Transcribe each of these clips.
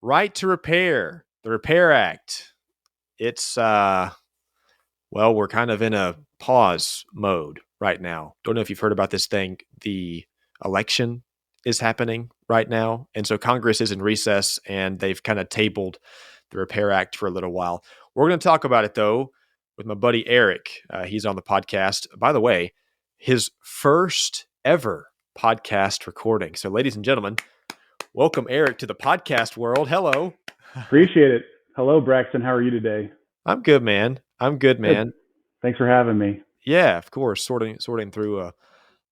Right to repair, the Repair Act. It's we're kind of in a pause mode right now. Don't know if you've heard about this thing. The election is happening right now, and so Congress is in recess, and they've kind of tabled the Repair Act for a little while. We're going to talk about it though with my buddy Eric. He's on the podcast. By the way, his first ever podcast recording. So, ladies and gentlemen, welcome Eric to the podcast world. Hello. Appreciate it. Hello, Braxton. How are you today? I'm good, man. I'm good, Good. man. Thanks for having me. Yeah, of course. Sorting through a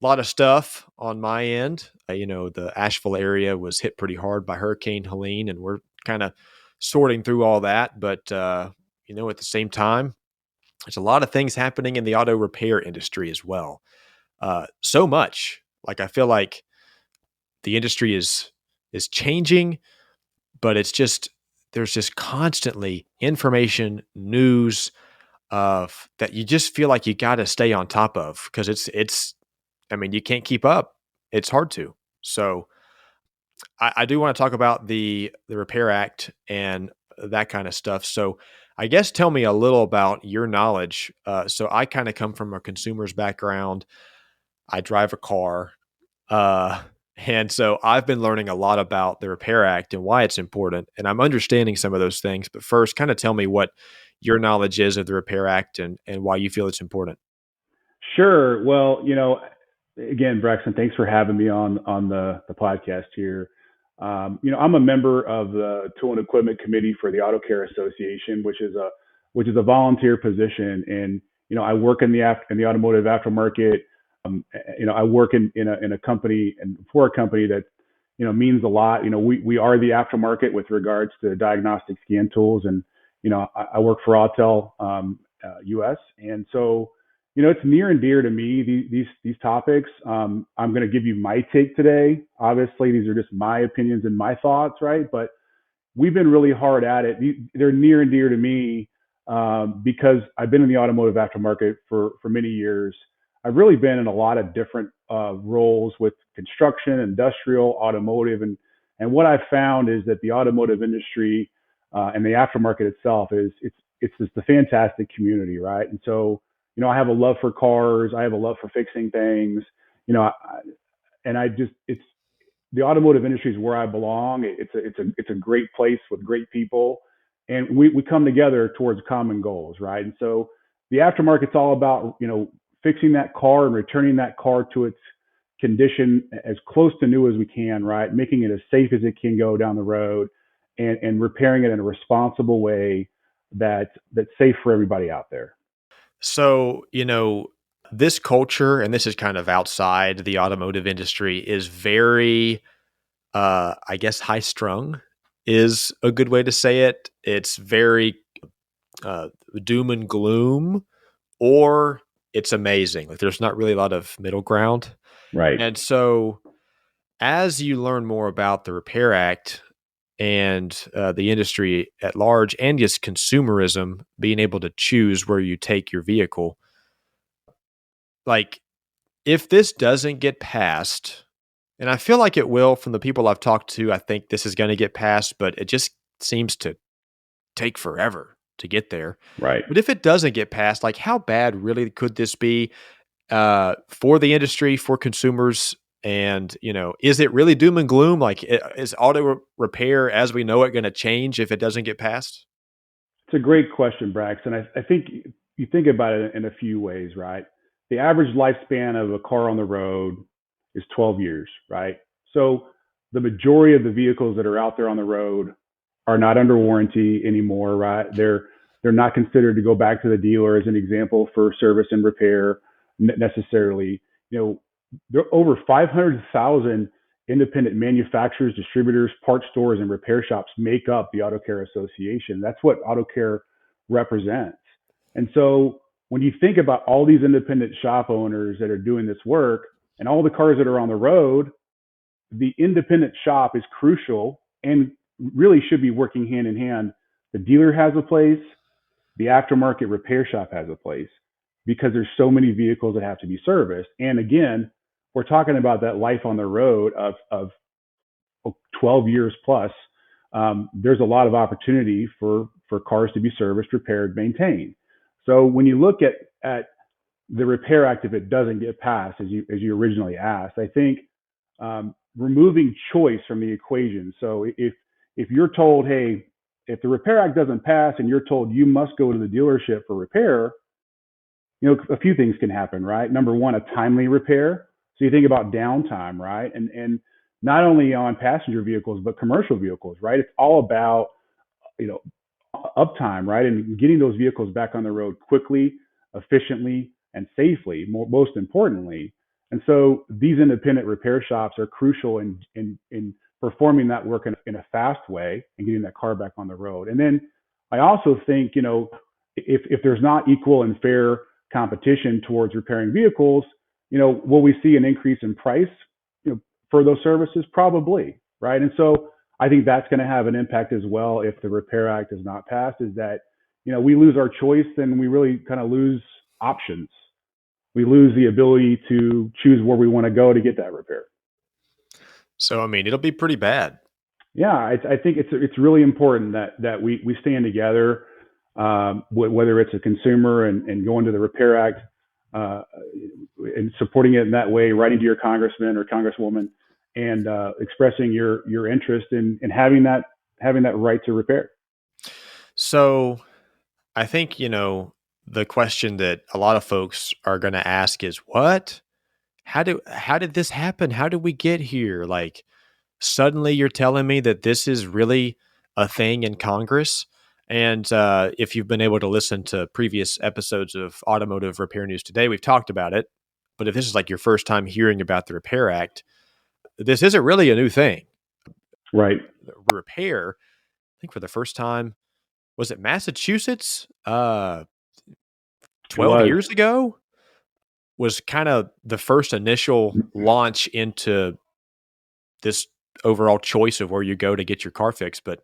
lot of stuff on my end. The Asheville area was hit pretty hard by Hurricane Helene, and we're kind of sorting through all that. But at the same time, there's a lot of things happening in the auto repair industry as well. So much. Like I feel like the industry is changing, but there's just constantly information, news of that you just feel like you got to stay on top of because you can't keep up. It's hard to. So I do want to talk about the Repair Act and that kind of stuff. So I guess tell me a little about your knowledge. So I kind of come from a consumer's background. I drive a car. And so I've been learning a lot about the Repair Act and why it's important. And I'm understanding some of those things. But first, kind of tell me what your knowledge is of the Repair Act and why you feel it's important. Sure. Well, again, Braxton, thanks for having me on the podcast here. I'm a member of the Tool and Equipment Committee for the Auto Care Association, which is a volunteer position, and I work in the automotive aftermarket. I work in a company and for a company that means a lot. We are the aftermarket with regards to diagnostic scan tools, and I work for Autel US, and so it's near and dear to me, these topics. I'm going to give you my take today. Obviously, these are just my opinions and my thoughts, right? But we've been really hard at it. They're near and dear to me because I've been in the automotive aftermarket for many years. I've really been in a lot of different roles with construction, industrial, automotive, and what I've found is that the automotive industry and the aftermarket itself it's just a fantastic community, right? And so I have a love for cars. I have a love for fixing things. You know, I, and I just it's the automotive industry is where I belong. It's a great place with great people, and we come together towards common goals, right? And so the aftermarket's all about fixing that car and returning that car to its condition as close to new as we can, right? Making it as safe as it can go down the road, and repairing it in a responsible way that's safe for everybody out there. So, this culture, and this is kind of outside the automotive industry, is very, I guess, high strung is a good way to say it. It's very doom and gloom, or it's amazing. Like there's not really a lot of middle ground. Right. And so, as you learn more about the Repair Act and the industry at large, and just consumerism, being able to choose where you take your vehicle, like if this doesn't get passed, and I feel like it will from the people I've talked to, I think this is going to get passed, but it just seems to take forever to get there. Right. But if it doesn't get passed, like how bad really could this be for the industry, for consumers? And, is it really doom and gloom? Like, is auto repair as we know it going to change if it doesn't get passed? It's a great question, Braxton. I think you think about it in a few ways, right? The average lifespan of a car on the road is 12 years, right? So the majority of the vehicles that are out there on the road are not under warranty anymore, right? They're not considered to go back to the dealer as an example for service and repair necessarily. There are over 500,000 independent manufacturers, distributors, parts stores, and repair shops make up the Auto Care Association. That's what Auto Care represents. And so when you think about all these independent shop owners that are doing this work and all the cars that are on the road, the independent shop is crucial and really should be working hand in hand. The dealer has a place, the aftermarket repair shop has a place because there's so many vehicles that have to be serviced. And again, we're talking about that life on the road of 12 years plus there's a lot of opportunity for cars to be serviced, repaired, maintained. So when you look at the Repair Act, if it doesn't get passed, as you originally asked, I think removing choice from the equation. So if you're told, hey, if the Repair Act doesn't pass and you're told you must go to the dealership for repair, a few things can happen, right? Number one, a timely repair. So you think about downtime, right? And not only on passenger vehicles, but commercial vehicles, right? It's all about, you know, uptime, right? And getting those vehicles back on the road quickly, efficiently, and safely, most importantly. And so these independent repair shops are crucial in performing that work in a fast way and getting that car back on the road. And then I also think, if there's not equal and fair competition towards repairing vehicles, will we see an increase in price, for those services? Probably, right? And so I think that's going to have an impact as well if the Repair Act is not passed, is that, we lose our choice, then we really kind of lose options. We lose the ability to choose where we want to go to get that repair. So, I mean, it'll be pretty bad. Yeah, I think it's really important that we stand together, whether it's a consumer and going to the Repair Act and supporting it in that way, writing to your congressman or congresswoman, and expressing your interest in having that right to repair. So, I think, the question that a lot of folks are going to ask is, what? How did this happen? How did we get here? Like, suddenly you're telling me that this is really a thing in Congress? And if you've been able to listen to previous episodes of Automotive Repair News Today, we've talked about it. But if this is like your first time hearing about the Repair Act, this isn't really a new thing. Right. Repair, I think for the first time, was it Massachusetts? 12 years ago was kind of the first initial launch into this overall choice of where you go to get your car fixed. But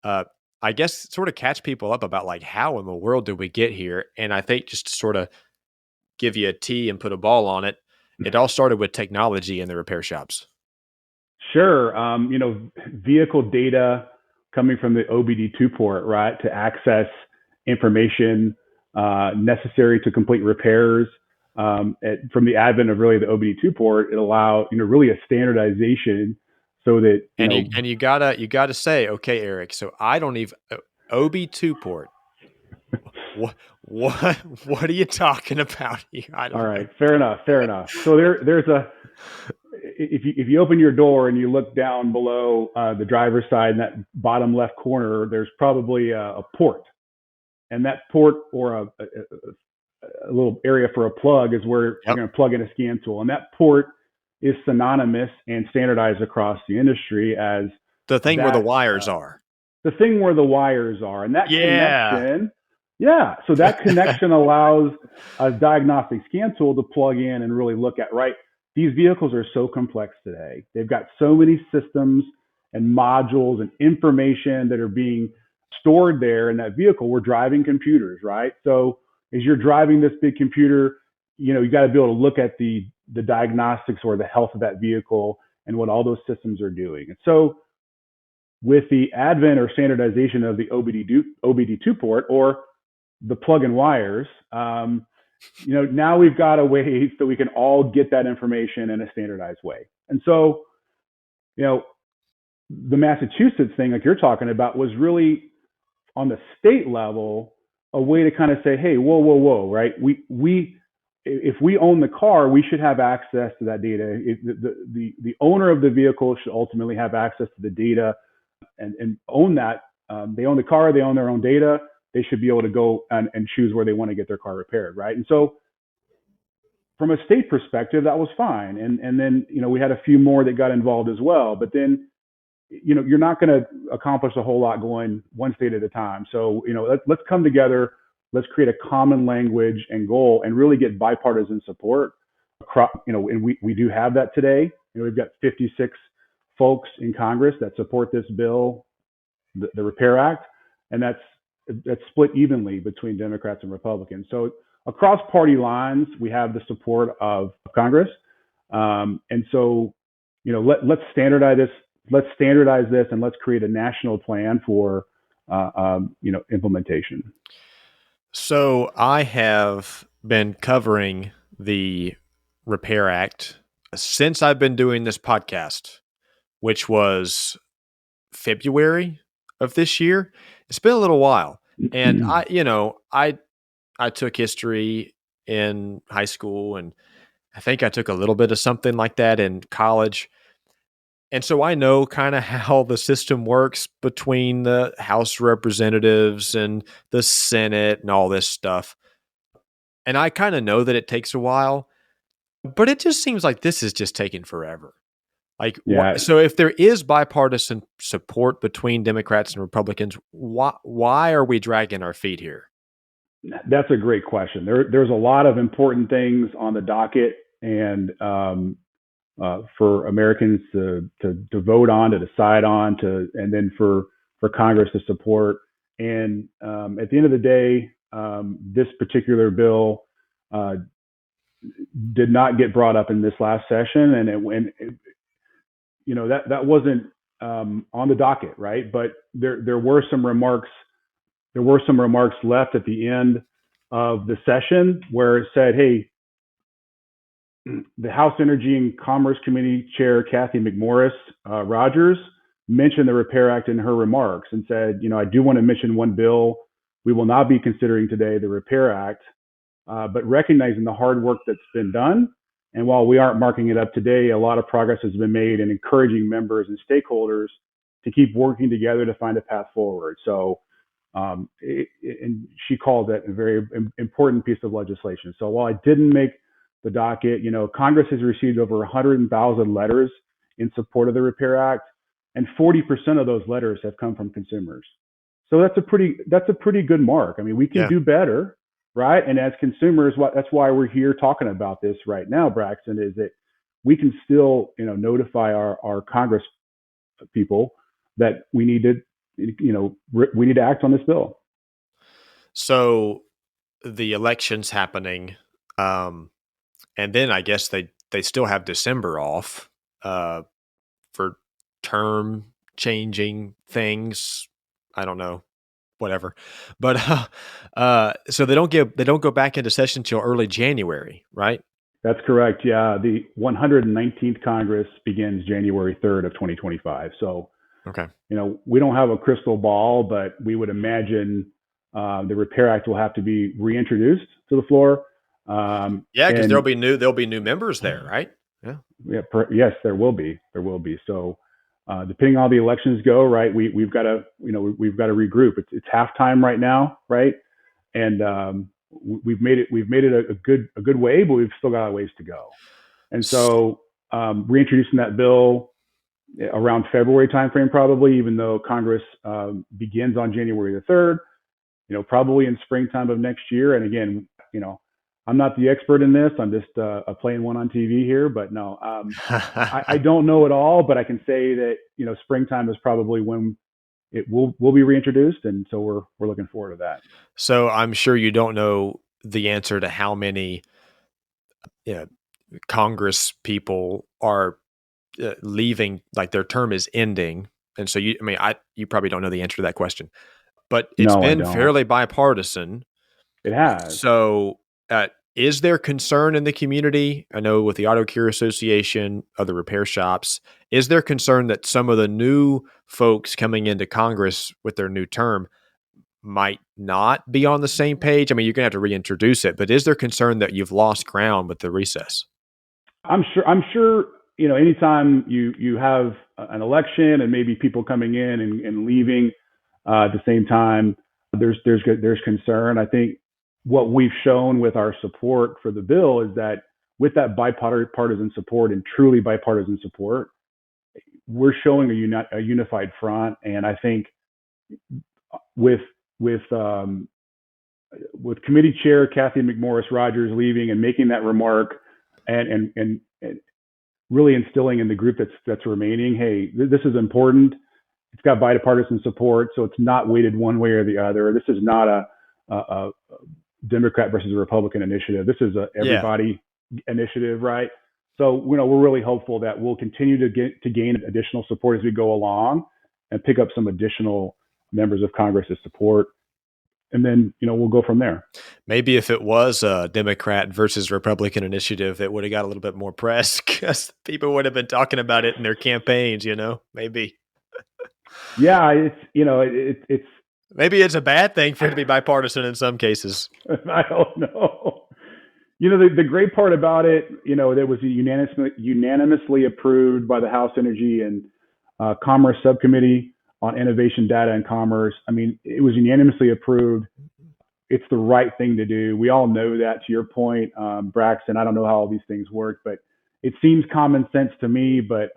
I guess sort of catch people up about like, how in the world did we get here? And I think just to sort of give you a tee and put a ball on it, it all started with technology in the repair shops. Sure. Vehicle data coming from the OBD-II port, right, to access information necessary to complete repairs. From the advent of really the OBD-II port, it allowed, really a standardization so that, you gotta say, okay, Eric, so I don't even OB2 port. What are you talking about here? All right, fair enough. So there's if you open your door and you look down below the driver's side in that bottom left corner, there's probably a port, and that port or a little area for a plug is where you're going to plug in a scan tool, and that port is synonymous and standardized across the industry as the thing where the wires are. The thing where the wires are, and that connection. Yeah, so that connection allows a diagnostic scan tool to plug in and really look at, right, these vehicles are so complex today. They've got so many systems and modules and information that are being stored there in that vehicle. We're driving computers, right? So as you're driving this big computer, you got to be able to look at the diagnostics or the health of that vehicle and what all those systems are doing. And so with the advent or standardization of the OBD-II port or the plug-in wires, now we've got a way so we can all get that information in a standardized way. And so, the Massachusetts thing, like you're talking about, was really on the state level a way to kind of say, hey, whoa, right? If we own the car, we should have access to that data. The owner of the vehicle should ultimately have access to the data and own that. They own the car, they own their own data. They should be able to go and choose where they want to get their car repaired, right? And so from a state perspective, that was fine. And then, we had a few more that got involved as well. But then, you're not going to accomplish a whole lot going one state at a time. So, let's come together. Let's create a common language and goal and really get bipartisan support across, and we do have that today. We've got 56 folks in Congress that support this bill, the Repair Act, and that's split evenly between Democrats and Republicans. So across party lines, we have the support of Congress. And so, let's standardize let's standardize this and let's create a national plan for implementation. So I have been covering the Repair Act since I've been doing this podcast, which was February of this year. It's been a little while. And I took history in high school, and I think I took a little bit of something like that in college. And so I know kind of how the system works between the House representatives and the Senate and all this stuff. And I kind of know that it takes a while, but it just seems like this is just taking forever. Like, Yeah, so if there is bipartisan support between Democrats and Republicans, why are we dragging our feet here? that's a great question. There's a lot of important things on the docket, and for Americans to vote on, to decide on, and then for Congress to support. And at the end of the day, this particular bill did not get brought up in this last session, and that wasn't on the docket, right? But there were some remarks. There were some remarks left at the end of the session where it said, "Hey, the House Energy and Commerce Committee Chair Kathy McMorris Rogers mentioned the Repair Act in her remarks and said, I do want to mention one bill we will not be considering today, the Repair Act, but recognizing the hard work that's been done. And while we aren't marking it up today, a lot of progress has been made in encouraging members and stakeholders to keep working together to find a path forward." So, and she called that a very important piece of legislation. So while I didn't make the docket, Congress has received over 100,000 letters in support of the Repair Act, and 40% of those letters have come from consumers. So that's a pretty good mark. I mean, we can do better, right? And as consumers, that's why we're here talking about this right now, Braxton, is that we can still, notify our Congress people that we need to, we need to act on this bill. So the election's happening, and then I guess they still have December off for term changing things. I don't know, whatever. But so they don't go back into session until early January, right? That's correct. Yeah, the 119th Congress begins January 3rd of 2025. So, okay, we don't have a crystal ball, but we would imagine the Repair Act will have to be reintroduced to the floor. Yeah, because there'll be new members there, right? Yeah. Yes, there will be. So, depending on how the elections go, right, we've got to regroup. It's halftime right now, right, and we've made it a good way, but we've still got a ways to go. And so, reintroducing that bill around February timeframe, probably, even though Congress begins on January the 3rd, probably in springtime of next year. And again, I'm not the expert in this. I'm just playing one on TV here, but no, I don't know it all, but I can say that, springtime is probably when it will be reintroduced. And so we're looking forward to that. So I'm sure you don't know the answer to how many Congress people are leaving, like their term is ending. And so you probably don't know the answer to that question, but it's been fairly bipartisan. It has. So, is there concern in the community? I know with the Auto Care Association, other repair shops, is there concern that some of the new folks coming into Congress with their new term might not be on the same page? I mean, you're going to have to reintroduce it, but is there concern that you've lost ground with the recess? I'm sure, anytime you have an election and maybe people coming in and leaving at the same time, there's concern. I think what we've shown with our support for the bill is that with that bipartisan support and truly bipartisan support, we're showing a unified front. And I think with Committee Chair Kathy McMorris Rogers leaving and making that remark and really instilling in the group that's remaining, hey, this is important. It's got bipartisan support, so it's not weighted one way or the other. This is not a Democrat versus a Republican initiative. This is a everybody initiative, right? So, we're really hopeful that we'll continue to gain additional support as we go along and pick up some additional members of Congress to support. And then, we'll go from there. Maybe if it was a Democrat versus Republican initiative, it would have got a little bit more press because people would have been talking about it in their campaigns, maybe. Yeah, it's Maybe it's a bad thing for it to be bipartisan in some cases. I don't know. The great part about it, that was unanimously approved by the House Energy and Commerce Subcommittee on Innovation, Data, and Commerce. I mean, it was unanimously approved. It's the right thing to do. We all know that. To your point, Braxton, I don't know how all these things work, but it seems common sense to me. But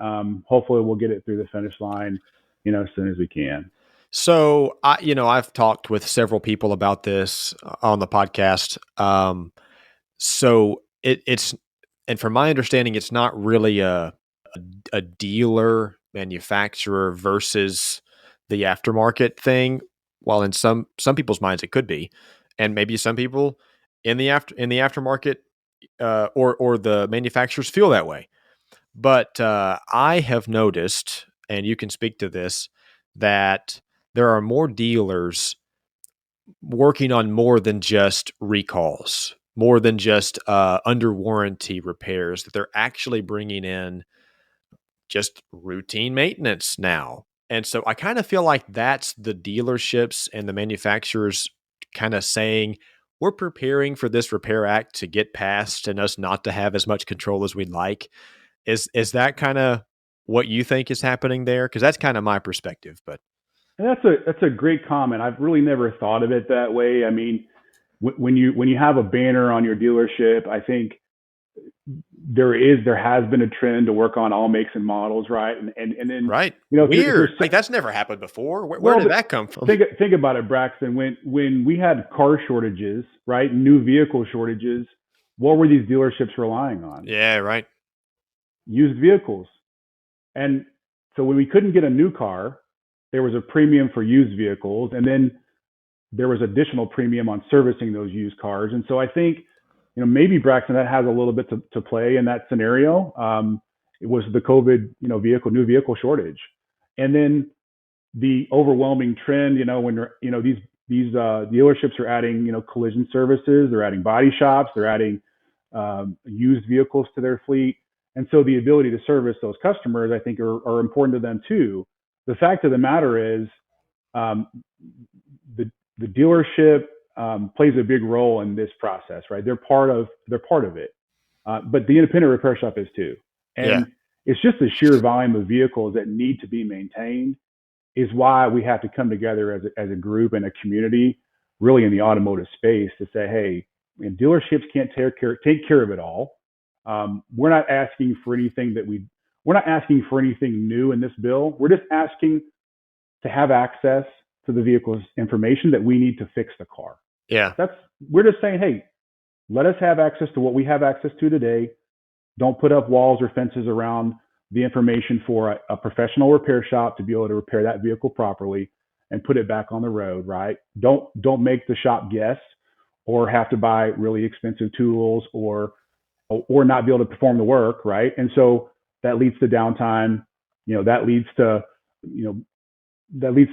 hopefully, we'll get it through the finish line, as soon as we can. So, I've talked with several people about this on the podcast. So it's, and from my understanding, it's not really a dealer manufacturer versus the aftermarket thing. While in some people's minds it could be, and maybe some people in the aftermarket or the manufacturers feel that way. But I have noticed, and you can speak to this, that there are more dealers working on more than just recalls, more than just under warranty repairs, that they're actually bringing in just routine maintenance now. And so I kind of feel like that's the dealerships and the manufacturers kind of saying, we're preparing for this repair act to get passed and us not to have as much control as we'd like. Is that kind of what you think is happening there? Because that's kind of my perspective. But And that's a great comment. I've really never thought of it that way. I mean, when you have a banner on your dealership, I think there has been a trend to work on all makes and models, right? And then right, if weird. Like that's never happened before. Where well, did that come from? think about it, Braxton. When we had car shortages, right, new vehicle shortages, what were these dealerships relying on? Yeah, right. Used vehicles. And so when we couldn't get a new car, there was a premium for used vehicles, and then there was additional premium on servicing those used cars. And so I think, maybe Braxton, that has a little bit to play in that scenario. It was the COVID, new vehicle shortage, and then the overwhelming trend. When these dealerships are adding, collision services, they're adding body shops, they're adding used vehicles to their fleet, and so the ability to service those customers, I think, are important to them too. The fact of the matter is, the dealership plays a big role in this process, right? They're part of it, but the independent repair shop is too. And it's just the sheer volume of vehicles that need to be maintained is why we have to come together as a group and a community, really in the automotive space, to say, hey, dealerships can't take care of it all. We're not asking for anything we're not asking for anything new in this bill. We're just asking to have access to the vehicle's information that we need to fix the car. Yeah. We're just saying, hey, let us have access to what we have access to today. Don't put up walls or fences around the information for a professional repair shop to be able to repair that vehicle properly and put it back on the road, right? Don't make the shop guess or have to buy really expensive tools or not be able to perform the work, right? And so that leads to downtime. That leads to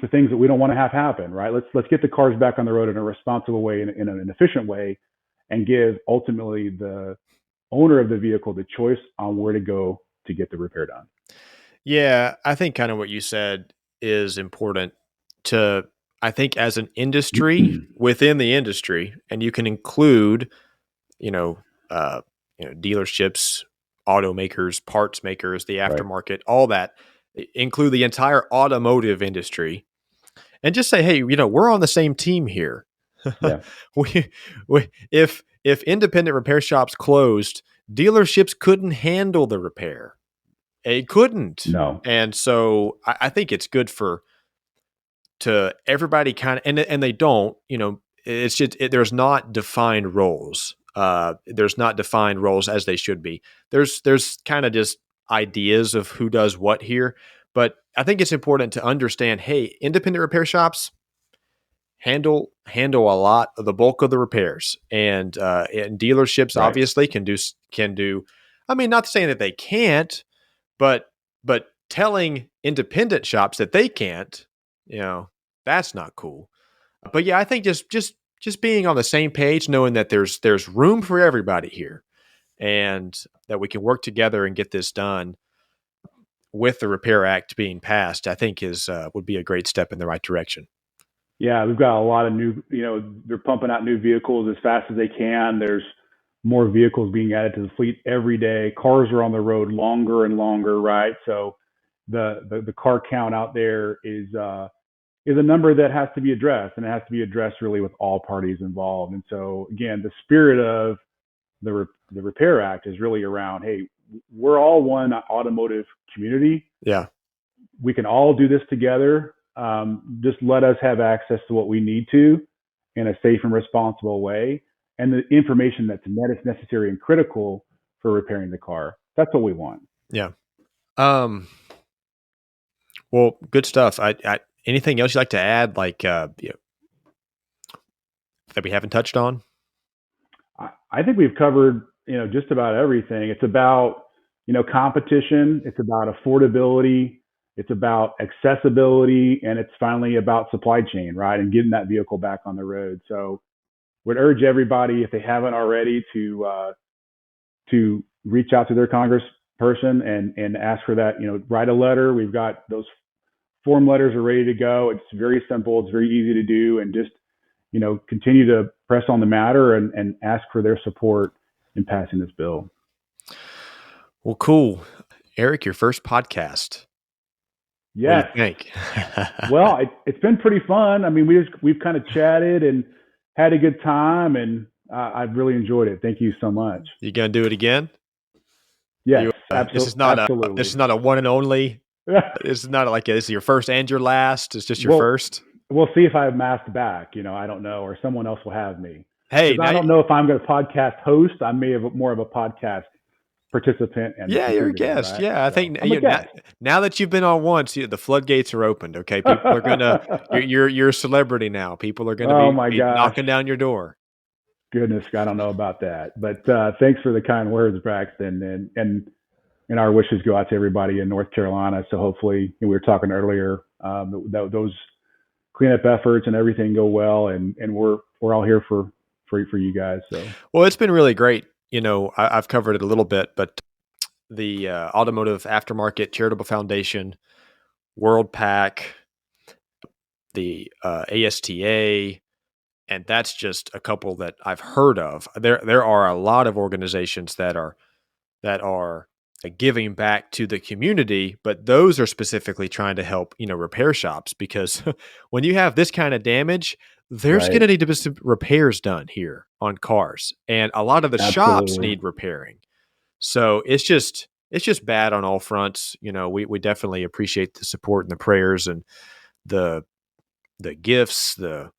things that we don't want to have happen, right? Let's get the cars back on the road in a responsible way, in an efficient way, and give ultimately the owner of the vehicle the choice on where to go to get the repair done. Yeah, I think kind of what you said is important I think as an industry within the industry, and you can include, dealerships, automakers, parts makers, the aftermarket, right, all that, include the entire automotive industry, and just say, hey, we're on the same team here. Yeah. If independent repair shops closed, dealerships couldn't handle the repair. It couldn't. No. And so I think it's good to everybody kind of, and they don't, it's just, there's not defined roles. There's not defined roles as they should be. There's kind of just ideas of who does what here. But I think it's important to understand, hey, independent repair shops handle a lot of the bulk of the repairs, and dealerships, right, obviously can do. I mean, not saying that they can't, but telling independent shops that they can't, you know, that's not cool. But yeah, I think just being on the same page, knowing that there's room for everybody here, and that we can work together and get this done with the Repair Act being passed, I think is would be a great step in the right direction. Yeah, we've got a lot of new, they're pumping out new vehicles as fast as they can. There's more vehicles being added to the fleet every day. Cars are on the road longer and longer, right? So the car count out there is a number that has to be addressed, and it has to be addressed really with all parties involved. And so again, the spirit of the Repair Act is really around, hey, we're all one automotive community. Yeah. We can all do this together. Just let us have access to what we need to in a safe and responsible way, and the information that's necessary and critical for repairing the car. That's what we want. Yeah. Well, good stuff. Anything else you'd like to add, like that we haven't touched on? I think we've covered, just about everything. It's about, competition. It's about affordability. It's about accessibility, and it's finally about supply chain, right? And getting that vehicle back on the road. So would urge everybody, if they haven't already, to reach out to their congressperson and ask for that, write a letter. We've got those form letters are ready to go. It's very simple. It's very easy to do, and just, continue to press on the matter and ask for their support in passing this bill. Well, cool. Eric, your first podcast. Yes. What do you think? Well, it's been pretty fun. I mean, we've kind of chatted and had a good time, and I've really enjoyed it. Thank you so much. You gonna do it again? Yes, absolutely. This is not a one and only. This is not like this is your first and your last. It's just your first. We'll see if I have masked back. I don't know, or someone else will have me. Hey, I don't know if I'm going to podcast host. I may have more of a podcast participant. And you're a guest. Right? Yeah, I think now that you've been on once, the floodgates are opened. Okay, people are gonna. You're a celebrity now. People are gonna be knocking down your door. Goodness, I don't know about that, but thanks for the kind words, Braxton, and our wishes go out to everybody in North Carolina. So hopefully, we were talking earlier, those cleanup efforts and everything go well, and we're all here for you guys. So, well, it's been really great. I've covered it a little bit, but the Automotive Aftermarket Charitable Foundation, World Pack, the ASTA, and that's just a couple that I've heard of. There are a lot of organizations that are giving back to the community, but those are specifically trying to help, repair shops, because when you have this kind of damage, there's going to need to be some repairs done here on cars, and a lot of the shops need repairing. So it's just bad on all fronts. We definitely appreciate the support and the prayers and the gifts, the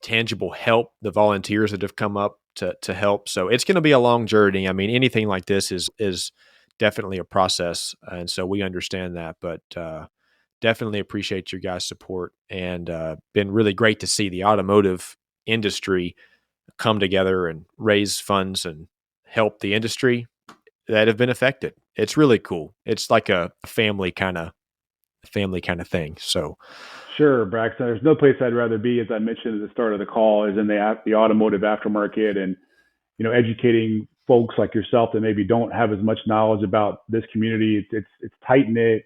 tangible help, the volunteers that have come up to help. So it's going to be a long journey. I mean, anything like this is definitely a process. And so we understand that, but definitely appreciate your guys' support, and been really great to see the automotive industry come together and raise funds and help the industry that have been affected. It's really cool. It's like a family kind of thing. So sure, Braxton, there's no place I'd rather be, as I mentioned at the start of the call, is in the automotive aftermarket, and educating folks like yourself that maybe don't have as much knowledge about this community. It's tight knit.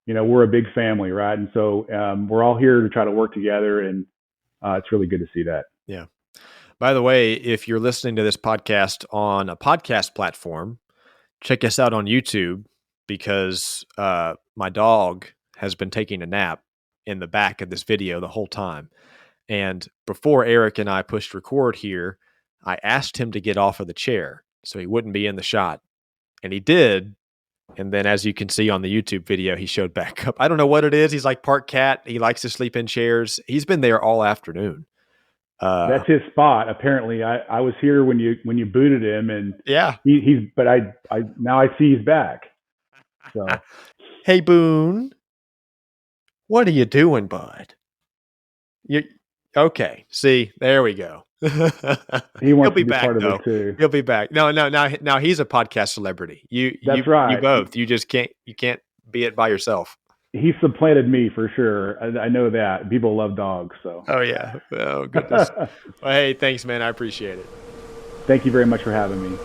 We're a big family, right? And so we're all here to try to work together, and it's really good to see that. Yeah. By the way, if you're listening to this podcast on a podcast platform, check us out on YouTube, because my dog has been taking a nap in the back of this video the whole time. And before Eric and I pushed record here, I asked him to get off of the chair so he wouldn't be in the shot. And he did. And then, as you can see on the YouTube video, he showed back up. I don't know what it is. He's like part cat. He likes to sleep in chairs. He's been there all afternoon. That's his spot. Apparently, I was here when you booted him, and but I now I see he's back. So, hey Boone, what are you doing, bud? Okay. See, there we go. He He'll wants be to be back part of it though. too. He'll be back. No, no, now he's a podcast celebrity. That's You right. both. You just can't be it by yourself. He supplanted me for sure. I know that people love dogs. So, Oh yeah. Oh goodness. Well, hey, thanks, man. I appreciate it. thank you very much for having me.